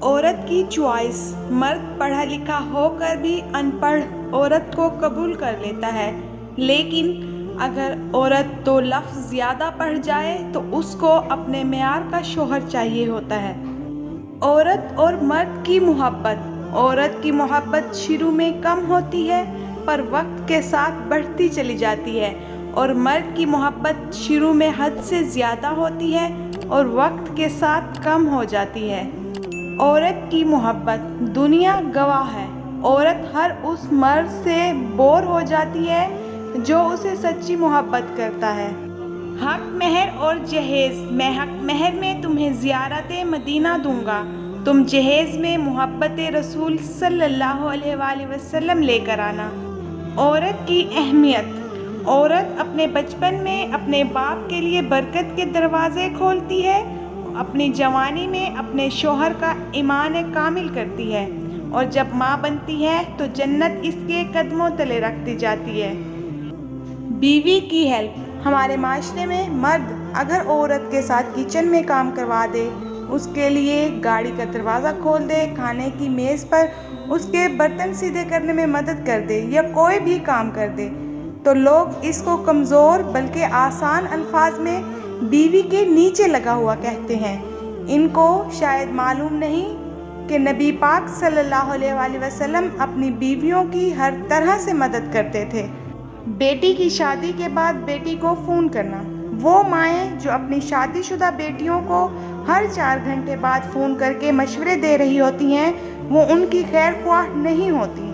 عورت کی چوائس۔ مرد پڑھا لکھا ہو کر بھی ان پڑھ عورت کو قبول کر لیتا ہے، لیکن اگر عورت 2 لفظ زیادہ پڑھ جائے تو اس کو اپنے معیار کا شوہر چاہیے ہوتا ہے۔ عورت اور مرد کی محبت۔ عورت کی محبت شروع میں کم ہوتی ہے پر وقت کے ساتھ بڑھتی چلی جاتی ہے، اور مرد کی محبت شروع میں حد سے زیادہ ہوتی ہے اور وقت کے ساتھ کم ہو جاتی ہے۔ عورت کی محبت۔ دنیا گواہ ہے، عورت ہر اس مرد سے بور ہو جاتی ہے جو اسے سچی محبت کرتا ہے۔ حق مہر اور جہیز۔ میں حق مہر میں تمہیں زیارت مدینہ دوں گا، تم جہیز میں محبت رسول صلی اللہ علیہ وآلہ وسلم لے کر آنا۔ عورت کی اہمیت۔ عورت اپنے بچپن میں اپنے باپ کے لیے برکت کے دروازے کھولتی ہے، اپنی جوانی میں اپنے شوہر کا ایمان کامل کرتی ہے، اور جب ماں بنتی ہے تو جنت اس کے قدموں تلے رکھ دی جاتی ہے۔ بیوی کی ہیلپ۔ ہمارے معاشرے میں مرد اگر عورت کے ساتھ کچن میں کام کروا دے، اس کے لیے گاڑی کا دروازہ کھول دے، کھانے کی میز پر اس کے برتن سیدھے کرنے میں مدد کر دے یا کوئی بھی کام کر دے، تو لوگ اس کو کمزور بلکہ آسان الفاظ میں بیوی کے نیچے لگا ہوا کہتے ہیں۔ ان کو شاید معلوم نہیں کہ نبی پاک صلی اللہ علیہ وآلہ وسلم اپنی بیویوں کی ہر طرح سے مدد کرتے تھے۔ بیٹی کی شادی کے بعد بیٹی کو فون کرنا۔ وہ مائیں جو اپنی شادی شدہ بیٹیوں کو ہر 4 گھنٹے بعد فون کر کے مشورے دے رہی ہوتی ہیں، وہ ان کی خیر خواہ نہیں ہوتی۔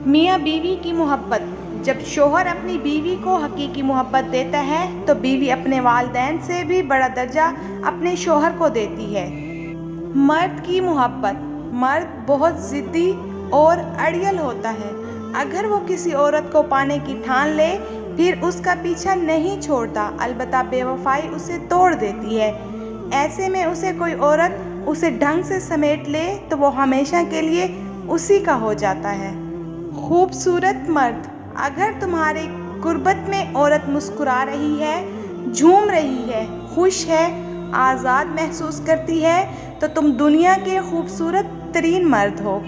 میاں بیوی کی محبت۔ جب شوہر اپنی بیوی کو حقیقی محبت دیتا ہے تو بیوی اپنے والدین سے بھی بڑا درجہ اپنے شوہر کو دیتی ہے۔ مرد کی محبت۔ مرد بہت ضدی اور اڑیل ہوتا ہے، اگر وہ کسی عورت کو پانے کی ٹھان لے پھر اس کا پیچھا نہیں چھوڑتا، البتہ بے وفائی اسے توڑ دیتی ہے۔ ایسے میں اسے کوئی عورت اسے ڈھنگ سے سمیٹ لے تو وہ ہمیشہ کے لیے اسی کا ہو جاتا ہے۔ خوبصورت مرد۔ اگر تمہاری قربت میں عورت مسکرا رہی ہے، جھوم رہی ہے، خوش ہے، آزاد محسوس کرتی ہے تو تم دنیا کے خوبصورت ترین مرد ہو۔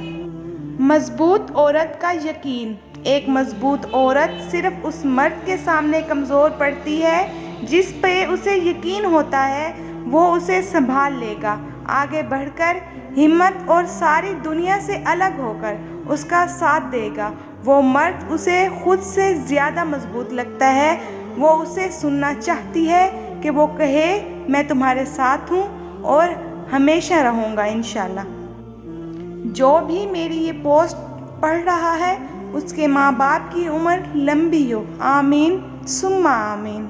مضبوط عورت کا یقین۔ ایک مضبوط عورت صرف اس مرد کے سامنے کمزور پڑتی ہے جس پہ اسے یقین ہوتا ہے وہ اسے سنبھال لے گا، آگے بڑھ کر ہمت اور ساری دنیا سے الگ ہو کر اس کا ساتھ دے گا۔ وہ مرد اسے خود سے زیادہ مضبوط لگتا ہے، وہ اسے سننا چاہتی ہے کہ وہ کہے میں تمہارے ساتھ ہوں اور ہمیشہ رہوں گا انشاءاللہ۔ جو بھی میری یہ پوسٹ پڑھ رہا ہے اس کے ماں باپ کی عمر لمبی ہو، آمین ثم آمین۔